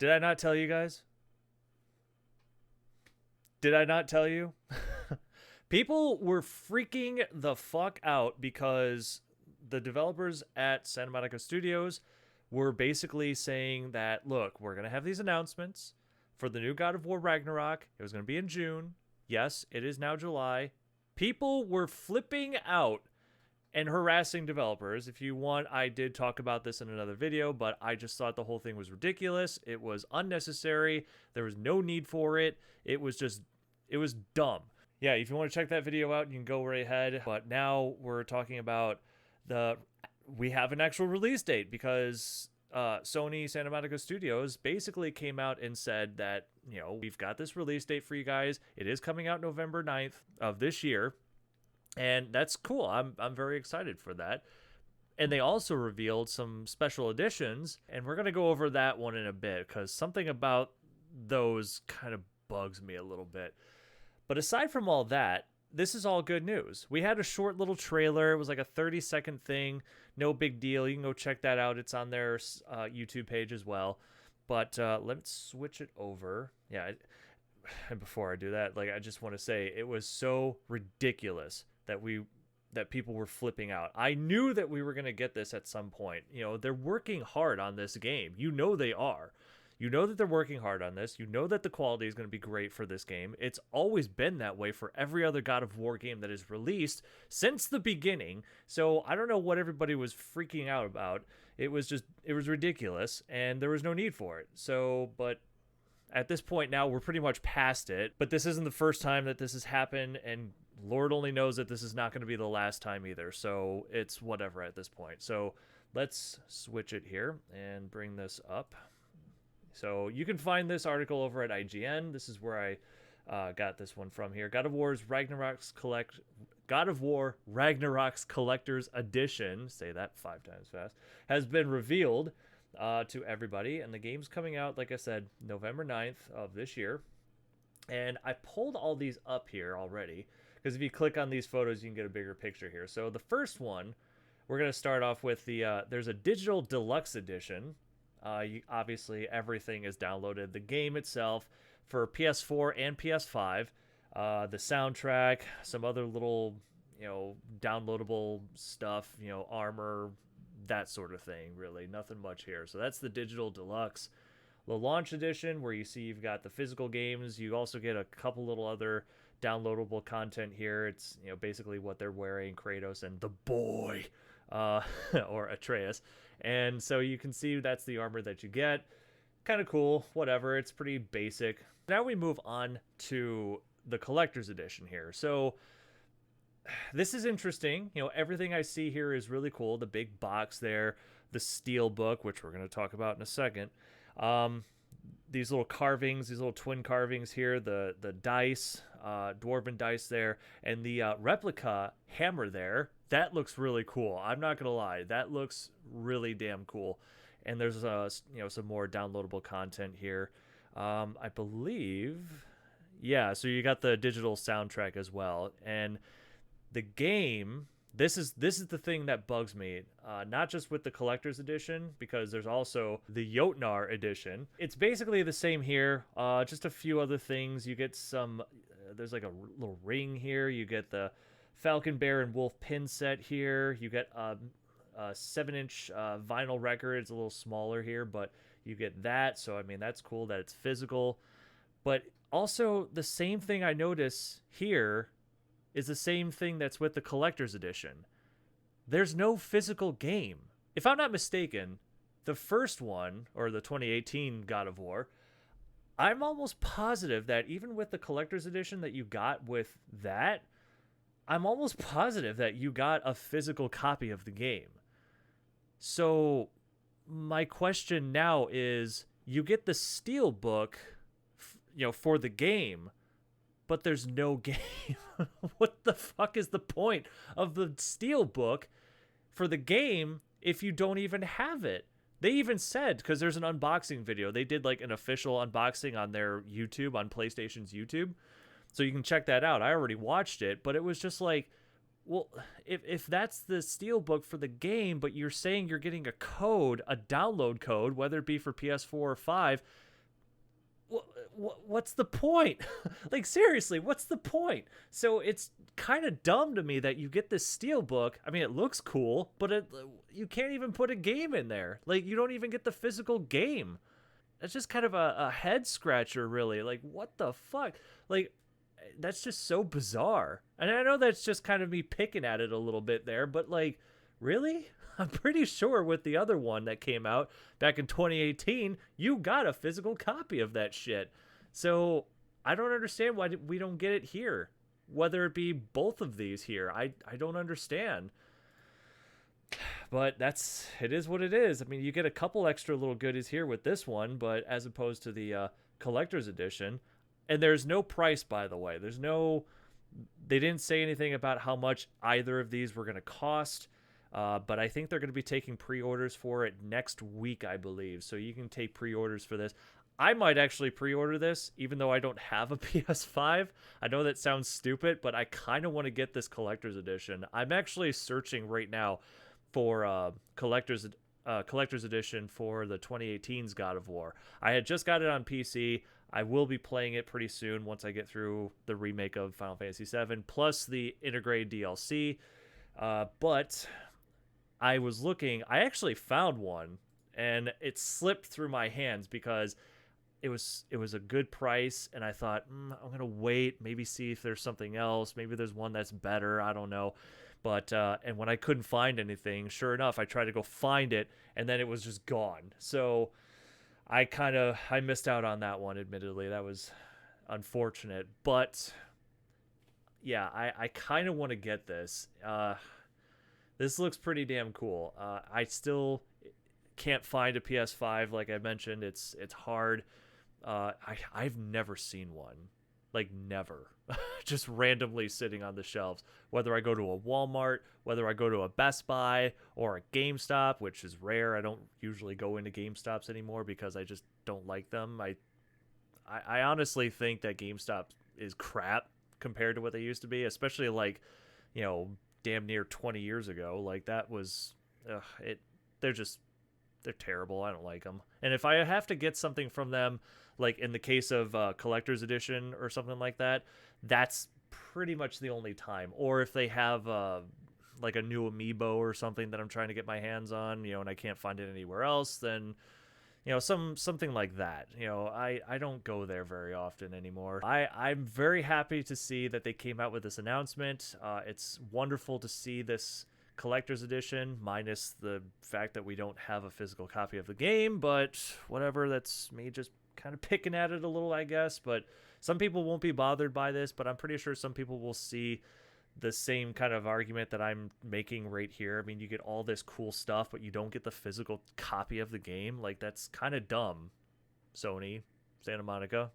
Did I not tell you guys? Did I not tell you? People were freaking the fuck out because the developers at Santa Monica Studios were basically saying that, look, we're going to have these announcements for the new God of War Ragnarok. It was going to be in June. Yes, it is now July. People were flipping out and harassing developers. If you want, I did talk about this in another video, but I just thought the whole thing was ridiculous. It was unnecessary. There was no need for it. It was dumb. Yeah, if you want to check that video out, you can go right ahead. But now we're talking about we have an actual release date because Sony Santa Monica Studios basically came out and said that, we've got this release date for you guys. It is coming out November 9th of this year. And that's cool. I'm very excited for that. And they also revealed some special editions, and we're going to go over that one in a bit because something about those kind of bugs me a little bit. But aside from all that, this is all good news. We had a short little trailer. It was like a 30-second thing. No big deal. You can go check that out. It's on their YouTube page as well. But let's switch it over. Yeah, and before I do that, I just want to say it was so ridiculous that people were flipping out. I knew that we were going to get this at some point. They're working hard on this game. They are. You know that they're working hard on this. You know that the quality is going to be great for this game. It's always been that way for every other God of War game that is released since the beginning. So I don't know what everybody was freaking out about. It was ridiculous, and there was no need for it. But at this point now, we're pretty much past it. But this isn't the first time that this has happened, and Lord only knows that this is not going to be the last time either. So it's whatever at this point. So let's switch it here and bring this up. So you can find this article over at IGN. This is where I got this one from here. God of War Ragnarok's Collector's Edition, say that 5 times fast, has been revealed to everybody. And the game's coming out, like I said, November 9th of this year. And I pulled all these up here already, because if you click on these photos, you can get a bigger picture here. So the first one, we're going to start off with there's a digital deluxe edition. Obviously, everything is downloaded. The game itself for PS4 and PS5, the soundtrack, some other little, downloadable stuff, armor, that sort of thing, really. Nothing much here. So that's the digital deluxe. The launch edition, where you see you've got the physical games. You also get a couple little other downloadable content here. It's, basically what they're wearing, Kratos and the boy, or Atreus. And so you can see that's the armor that you get. Kind of cool, whatever. It's pretty basic. Now we move on to the collector's edition here. So this is interesting. Everything I see here is really cool. The big box there, the steel book, which we're going to talk about in a second. These little carvings, these little twin carvings here, the dice, dwarven dice there, and the replica hammer there. That looks really cool. I'm not gonna lie, that looks really damn cool. And there's some more downloadable content here. I believe, yeah. So you got the digital soundtrack as well, and the game. This is the thing that bugs me, not just with the collector's edition, because there's also the Jotnar edition. It's basically the same here, just a few other things. You get some, there's like a little ring here. You get the Falcon Bear and Wolf pin set here. You get a 7-inch vinyl record. It's a little smaller here, but you get that. So, I mean, that's cool that it's physical. But also the same thing I notice here is the same thing that's with the collector's edition. There's no physical game. If I'm not mistaken, the first one, or the 2018 God of War, I'm almost positive that even with the collector's edition that you got with that, I'm almost positive that you got a physical copy of the game. So my question now is, you get the steel book, for the game, but there's no game. What the fuck is the point of the steel book for the game if you don't even have it? They even said, because there's an unboxing video, they did like an official unboxing on their YouTube, on PlayStation's YouTube, so you can check that out. I already watched it, but it was just like, well, if that's the steel book for the game, but you're saying you're getting a code, a download code, whether it be for PS4 or 5, what's the point? Like, seriously, what's the point? So it's kind of dumb to me that you get this steel book. I mean, it looks cool, but you can't even put a game in there. Like, you don't even get the physical game. That's just kind of a head scratcher, really. Like, what the fuck? Like, that's just so bizarre. And I know that's just kind of me picking at it a little bit there, but like, really? I'm pretty sure with the other one that came out back in 2018, you got a physical copy of that shit. So I don't understand why we don't get it here. Whether it be both of these here, I don't understand. But it is what it is. I mean, you get a couple extra little goodies here with this one, but as opposed to the collector's edition. And there's no price, by the way. They didn't say anything about how much either of these were going to cost. But I think they're going to be taking pre-orders for it next week, I believe. So you can take pre-orders for this. I might actually pre-order this, even though I don't have a PS5. I know that sounds stupid, but I kind of want to get this collector's edition. I'm actually searching right now for collector's edition for the 2018's God of War. I had just got it on PC. I will be playing it pretty soon once I get through the remake of Final Fantasy VII, plus the integrated DLC. But I was looking, I actually found one, and it slipped through my hands because it was a good price, and I thought, I'm going to wait, maybe see if there's something else. Maybe there's one that's better. I don't know. But, and when I couldn't find anything, sure enough, I tried to go find it, and then it was just gone. So I missed out on that one, admittedly. That was unfortunate. But yeah, I kind of want to get this. This looks pretty damn cool. I still can't find a PS5, like I mentioned. It's hard. I've never seen one. Like, never. Just randomly sitting on the shelves. Whether I go to a Walmart, whether I go to a Best Buy or a GameStop, which is rare. I don't usually go into GameStops anymore because I just don't like them. I honestly think that GameStop is crap compared to what they used to be, especially like, damn near 20 years ago. Like, that was they're terrible. I don't like them. And if I have to get something from them, like in the case of collector's edition or something like that, that's pretty much the only time. Or if they have like a new amiibo or something that I'm trying to get my hands on, and I can't find it anywhere else, then something like that. I don't go there very often anymore. I'm very happy to see that they came out with this announcement. It's wonderful to see this collector's edition, minus the fact that we don't have a physical copy of the game, but whatever. That's me just kind of picking at it a little, I guess. But some people won't be bothered by this, but I'm pretty sure some people will see the same kind of argument that I'm making right here. I mean, you get all this cool stuff, but you don't get the physical copy of the game. Like, that's kind of dumb, Sony, Santa Monica.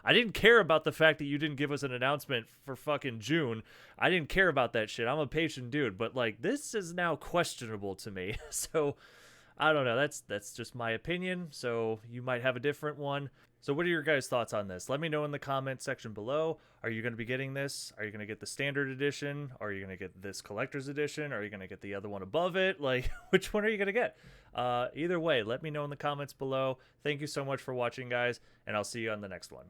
I didn't care about the fact that you didn't give us an announcement for fucking June. I didn't care about that shit. I'm a patient dude, but like, this is now questionable to me. So I don't know. That's just my opinion. So you might have a different one. So what are your guys' thoughts on this? Let me know in the comment section below. Are you going to be getting this? Are you going to get the standard edition? Are you going to get this collector's edition? Are you going to get the other one above it? Like, which one are you going to get? Either way, let me know in the comments below. Thank you so much for watching, guys, and I'll see you on the next one.